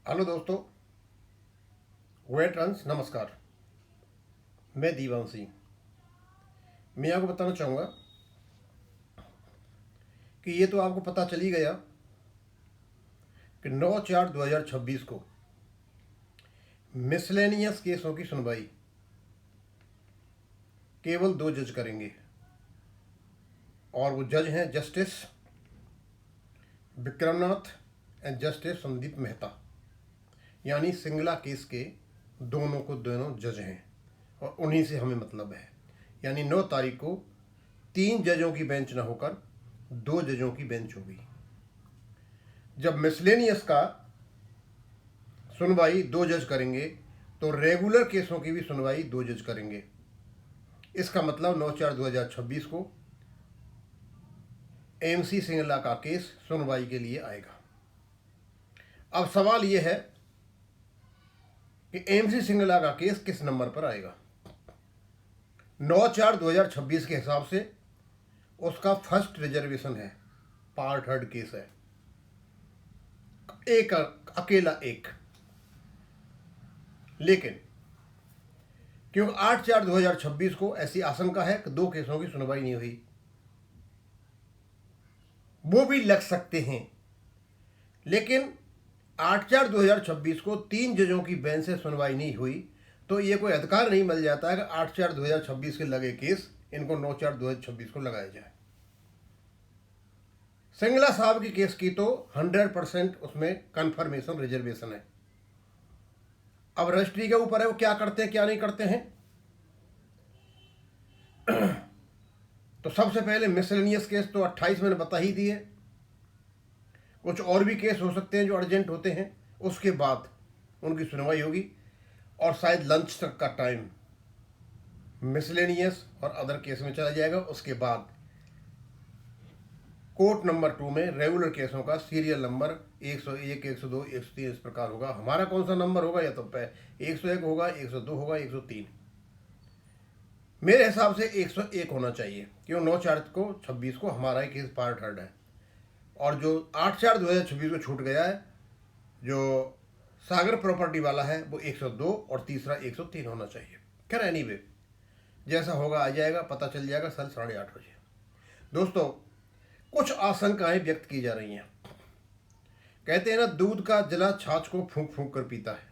Hello दोस्तों, veterans नमस्कार। मैं दीवान सिंह। मैं आपको बताना चाहूँगा कि ये तो आपको पता चल ही गया कि 9/4/2026 को मिसलेनियस केसों की सुनवाई केवल 2 जज करेंगे और वो जज हैं justice Vikram Nath and justice Sandeep Mehta. यानी सिंगला केस के दोनों को दोनों जज हैं और उन्हीं से हमें मतलब है। यानी 9 तारीख को 3 जजों की बेंच न होकर 2 जजों की बेंच होगी। जब मिसलेनियस का सुनवाई 2 जज करेंगे तो रेगुलर केसों की भी सुनवाई 2 जज करेंगे। इसका मतलब 9/4/2026 को एमसी सिंगला का केस सुनवाई के लिए आएगा। अब सवाल यह है कि एमसी सिंगला का केस किस नंबर पर आएगा। 9/4/2026 के हिसाब से उसका फर्स्ट रिजर्वेशन है, पार्ट थर्ड केस है, एक अकेला एक। लेकिन क्योंकि 8/4/2026 को ऐसी आशंका है कि 2 केसों की सुनवाई नहीं हुई, वो भी लग सकते हैं। लेकिन 8/4/2026 को 3 जजों की बेंच से सुनवाई नहीं हुई तो ये कोई अधिकार नहीं मिल जाता है कि 8/4/2026 के लगे केस इनको 9/4/2026 को लगाया जाए। सिंगला साहब की केस की तो 100% उसमें कंफर्मेशन रिजर्वेशन है। अब रजिस्ट्री के ऊपर है वो क्या करते हैं क्या नहीं करते हैं। तो सबसे पहले मिसलेनियस केस तो 28 मैंने बता ही दिए। कुछ और भी केस हो सकते हैं जो अर्जेंट होते हैं, उसके बाद उनकी सुनवाई होगी और शायद लंच तक का टाइम मिसलेनियस और अदर केस में चला जाएगा। उसके बाद कोर्ट नंबर 2 में रेगुलर केसों का सीरियल नंबर 101, 102, 103 इस प्रकार होगा। हमारा कौन सा नंबर होगा, या तो 101 होगा, 102 होगा, 103। मेरे हिसाब से 101 होना चाहिए क्यों 9/4/26 को हमारा ही केस पार्ट थर्ड है। और जो 8/4/2026 को छूट गया है, जो सागर प्रॉपर्टी वाला है, वो 102 और तीसरा 103 होना चाहिए। खैर एनीवे, जैसा होगा आ जाएगा, पता चल जाएगा कल 8:30 बजे। दोस्तों, कुछ आशंकाएं व्यक्त की जा रही हैं। कहते हैं ना, दूध का जला छाछ को फूंक फूंक कर पीता है।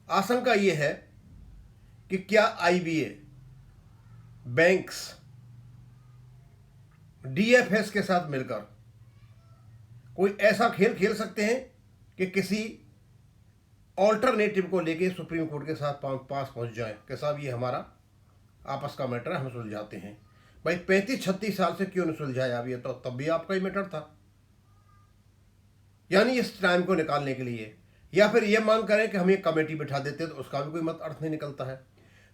आशंका यह है कि क्या आईबीए, बैंक्स, डीएफएस के साथ मिलकर कोई ऐसा खेल खेल सकते हैं कि किसी ऑल्टरनेटिव को लेके सुप्रीम कोर्ट के साथ पास पहुंच जाए कि साहब ये हमारा आपस का मैटर है, हम सुलझाते हैं। भाई 35-36 साल से क्यों नहीं सुलझाया? अब ये तो तब भी आपका ही मैटर था। यानी इस टाइम को निकालने के लिए, या फिर ये मांग करें कि हम एक कमेटी बिठा देते तो उसका भी कोई मत अर्थ नहीं निकलता है।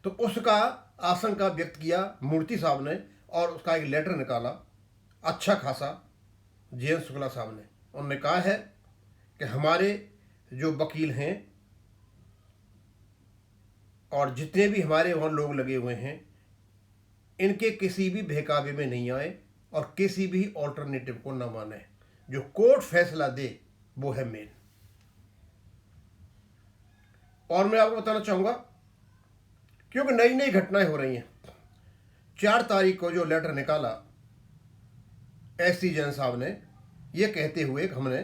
तो उसका आशंका व्यक्त किया मूर्ति साहब ने और उसका एक लेटर निकाला अच्छा खासा जयंत शुक्ला साहब ने। उन्होंने कहा है कि हमारे जो वकील हैं और जितने भी हमारे वहाँ लोग लगे हुए हैं, इनके किसी भी बहकावे में नहीं आए और किसी भी ऑल्टरनेटिव को न माने। जो कोर्ट फैसला दे वो है मेन। और मैं आपको बताना चाहूंगा, क्योंकि नई नई घटनाएं हो रही हैं। 4 तारीख को जो लेटर निकाला एससी जैन साहब ने, ये कहते हुए कि हमने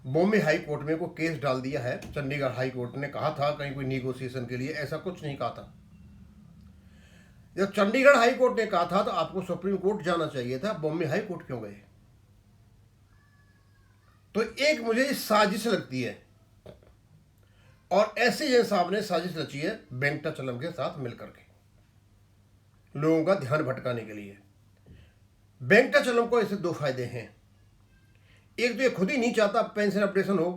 बॉम्बे हाई कोर्ट में कोई केस डाल दिया है। चंडीगढ़ हाई कोर्ट ने कहा था कहीं कोई निगोशिएशन के लिए, ऐसा कुछ नहीं कहा था। जब चंडीगढ़ हाई कोर्ट ने कहा था तो आपको सुप्रीम कोर्ट जाना चाहिए था, बॉम्बे हाई कोर्ट क्यों गए? तो एक मुझे साजिश लगती है और एससी जैन साहब ने साजिश रची है वेंकटाचलम के साथ मिलकर के लोगों का ध्यान भटकाने के लिए। वेंकटाचलम को इससे 2 फायदे हैं। एक तो ये खुद ही नहीं चाहता पेंशन ऑपरेशन हो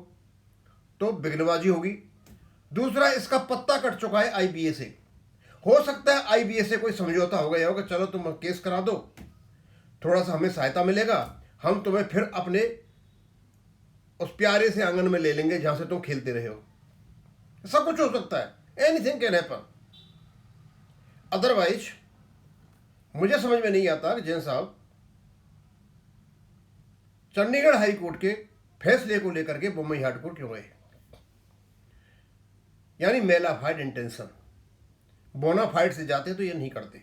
तो बिगनबाजी होगी। दूसरा, इसका पत्ता कट चुका है आईबीए से। हो सकता है आईबीए से कोई समझौता हो गया होगा, चलो तुम केस करा दो, थोड़ा सा हमें सहायता मिलेगा, हम तुम्हें फिर अपने उस प्यारे से आंगन में ले लेंगे जहां से तुम खेलते रहे हो। सब कुछ हो सकता है, एनीथिंग कैन हैपन। अदरवाइज मुझे समझ में नहीं आता कि जैन साहब चंडीगढ़ हाई कोर्ट के फैसले को लेकर के बम्बई हाई कोर्ट क्यों गए? यानी मेलाफाइड इंटेंशन, बोनाफाइड से जाते तो ये नहीं करते।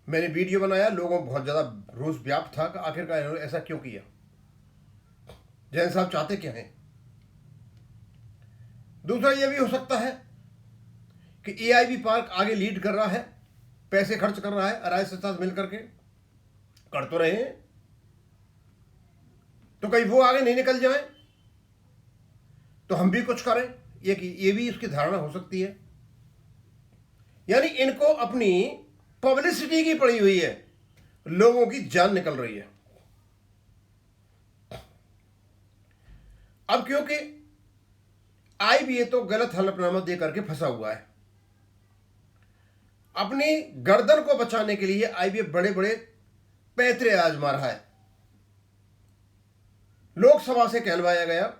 मैंने वीडियो बनाया, लोगों को बहुत ज़्यादा रोष व्याप्त था कि आखिरकार इन्होंने ऐसा क्यों किया। जैन साहब चाहते क्या हैं? दूसरा ये भी हो सकता है कि एआईबी पार्क आगे लीड कर रहा है, पैसे खर्च कर रहा है अराइज के साथ मिलकर के, कर तो रहे हैं, तो कहीं वो आगे नहीं निकल जाए तो हम भी कुछ करें, ये भी उसकी धारणा हो सकती है। यानी इनको अपनी पब्लिसिटी की पड़ी हुई है, लोगों की जान निकल रही है। अब क्योंकि आईबीए तो गलत हलफनामा दे करके फंसा हुआ है, अपनी गर्दन को बचाने के लिए आईबीए बड़े बड़े पैतरे आजमा रहा है। लोकसभा से कहलवाया गया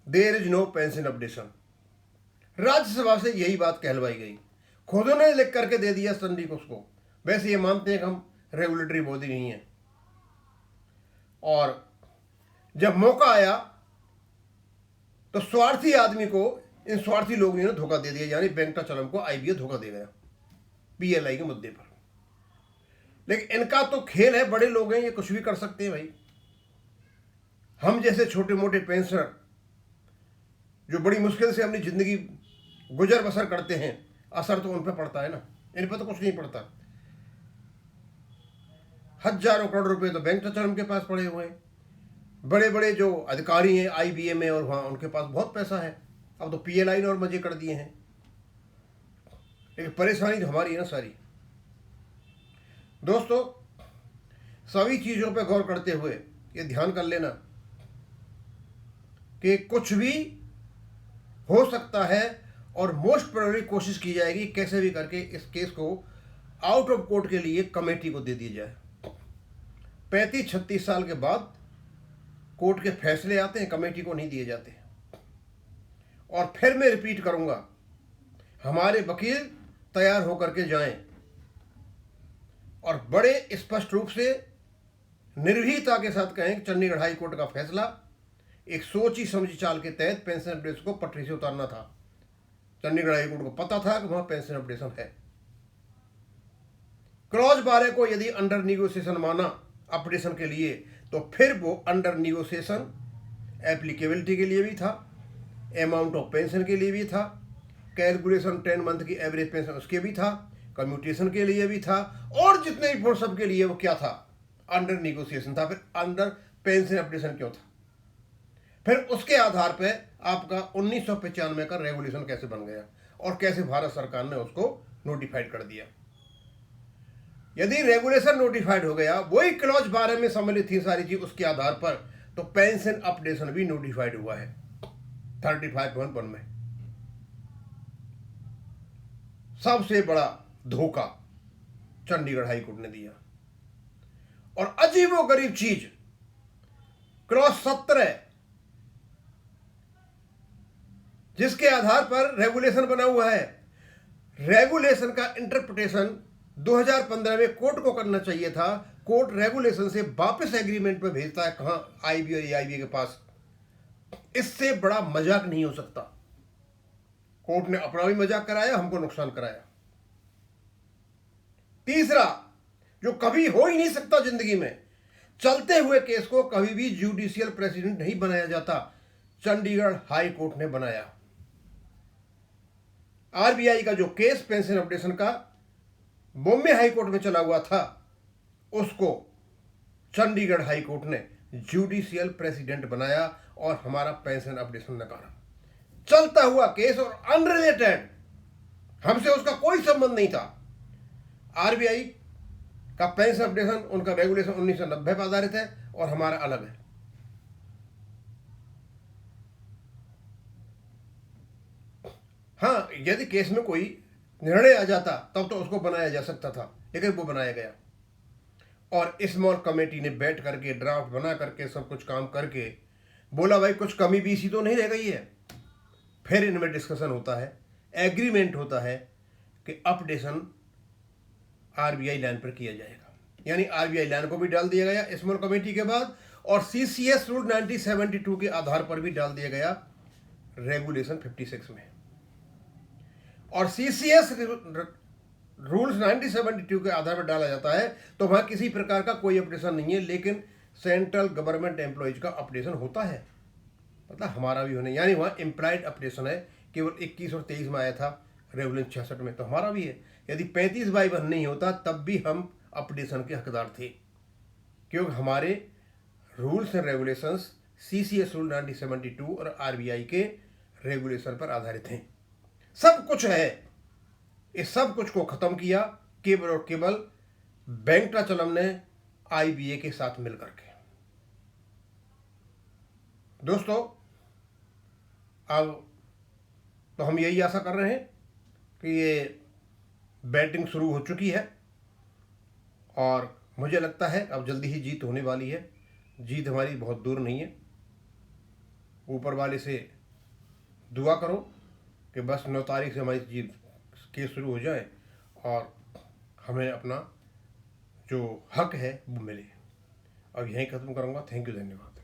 there is no pension updation, Rajya Sabha से यही बात कहलवाई गई, खुद ने लिख करके दे दिया संडी को उसको। वैसे ये मानते हैं कि हम रेगुलेटरी बॉडी नहीं है, और जब मौका आया तो स्वार्थी आदमी को इन स्वार्थी लोगों ने धोखा दे दिया, यानी वेंकटाचलम को आईबीए धोखा दे गया पीएलआई के मुद्दे पर। लेकिन इनका तो खेल है, बड़े लोग हैं, ये कुछ भी कर सकते हैं भाई। हम जैसे छोटे मोटे पेंशनर जो बड़ी मुश्किल से अपनी जिंदगी गुजर बसर करते हैं, असर तो उन पर पड़ता है ना, इन पर तो कुछ नहीं पड़ता। हजारों करोड़ रुपए तो वेंकटाचलम के पास पड़े हुए हैं, बड़े बड़े जो अधिकारी हैं आईबीए में और वहाँ उनके पास बहुत पैसा है। अब तो पीएलआई ने और मजे कर दिए हैं, लेकिन परेशानी तो हमारी है ना सारी। दोस्तों, सभी चीज़ों पर गौर करते हुए ये ध्यान कर लेना कि कुछ भी हो सकता है, और मोस्ट प्रोबेबली कोशिश की जाएगी कैसे भी करके इस केस को आउट ऑफ कोर्ट के लिए कमेटी को दे दी जाए। 35-36 साल के बाद कोर्ट के फैसले आते हैं, कमेटी को नहीं दिए जाते। और फिर मैं रिपीट करूंगा, हमारे वकील तैयार होकर के जाएं और बड़े स्पष्ट रूप से निर्भीकता के साथ कहें कि चंडीगढ़ हाई कोर्ट का फैसला एक सोची समझी चाल के तहत पेंशन अपडेशन को पटरी से उतारना था। चंडीगढ़ हाई कोर्ट को पता था कि वहां पेंशन अपडेशन है। क्लॉज 12 को यदि अंडर निगोशिएशन माना अपडेशन के लिए, तो फिर वो अंडर निगोशिएशन एप्लीकेबिलिटी के लिए भी था, अमाउंट ऑफ पेंशन के लिए भी था, कैलकुलेशन 10 मंथ की एवरेज पेंशन उसके भी था, कम्यूटेशन के लिए भी था, और जितने भी फोर्स सब के लिए वो क्या था, अंडर निगोशिएशन था। फिर अंडर पेंशन अपडेशन क्यों था? फिर उसके आधार पे आपका 1995 का रेगुलेशन कैसे बन गया और कैसे भारत सरकार ने उसको नोटिफाइड कर दिया। यदि रेगुलेशन नोटिफाइड हो गया, वही क्लॉज 12 में सम्मिलित थी सारी चीज, उसके आधार पर तो पेंशन अपडेशन भी नोटिफाइड हुआ है 35.1 में। सबसे बड़ा धोखा चंडीगढ़ हाई कोर्ट ने दिया। और अजीबो गरीब चीज, क्लॉज 17 जिसके आधार पर रेगुलेशन बना हुआ है, रेगुलेशन का इंटरप्रिटेशन 2015 में कोर्ट को करना चाहिए था। कोर्ट रेगुलेशन से वापस एग्रीमेंट पे भेजता है, कहां, आईबीए और एआईबीए के पास। इससे बड़ा मजाक नहीं हो सकता। कोर्ट ने अपना भी मजाक कराया, हमको नुकसान कराया। तीसरा, जो कभी हो ही नहीं सकता जिंदगी में, चलते हुए केस को कभी भी जुडिशियल प्रेसिडेंट नहीं बनाया जाता, चंडीगढ़ हाई कोर्ट ने बनाया। आरबीआई का जो केस पेंशन अपडेशन का बॉम्बे हाई कोर्ट में चला हुआ था, उसको चंडीगढ़ हाई कोर्ट ने जुडिशियल प्रेसिडेंट बनाया और हमारा पेंशन अपडेशन नकारा। चलता हुआ केस और अनरिलेटेड, हमसे उसका कोई संबंध नहीं था। आरबीआई का पेंशन अपडेशन, उनका रेगुलेशन 1990 पर आधारित है और हमारा अलग है। हाँ, यदि केस में कोई निर्णय आ जाता तब तो उसको बनाया जा सकता था, लेकिन वो बनाया गया। और स्मॉल कमेटी ने बैठ करके ड्राफ्ट बना करके सब कुछ काम करके बोला भाई कुछ कमी बीसी तो नहीं रह गई है। फिर इनमें डिस्कशन होता है, एग्रीमेंट होता है कि अपडेशन आरबीआई लाइन पर किया जाएगा। यानी आरबीआई लाइन को भी डाल दिया गया स्मॉल कमेटी के बाद, और सीसीएस रूल 1972 के आधार पर भी डाल दिया गया रेगुलेशन 56 में। और सीसीएस रूल्स 1972 के आधार पर डाला जाता है तो वहां किसी प्रकार का कोई अपडेशन नहीं है, लेकिन सेंट्रल गवर्नमेंट एम्प्लॉयज का अपडेशन होता है, मतलब हमारा भी होने, यानी वहां एम्प्लॉयड अपडेशन है। केवल 21 और 23 में आया था रेगुलेशन 66 में, तो हमारा भी है। यदि 35/1 नहीं होता तब भी हम अपडेशन के हकदार थे, क्योंकि हमारे rules and regulations CCS rule 1972 और आरबीआई के रेगुलेशन पर आधारित हैं। सब कुछ है, इस सब कुछ को खत्म किया केवल और केवल वेंकटाचलम ने आईबीए के साथ मिलकर के। दोस्तों, अब तो हम यही आशा कर रहे हैं कि ये बैटिंग शुरू हो चुकी है, और मुझे लगता है अब जल्दी ही जीत होने वाली है। जीत हमारी बहुत दूर नहीं है। ऊपर वाले से दुआ करो कि बस 9 तारीख से हमारी जीत केस शुरू हो जाए और हमें अपना जो हक है वो मिले। अब यहीं ख़त्म करूँगा। थैंक यू, धन्यवाद।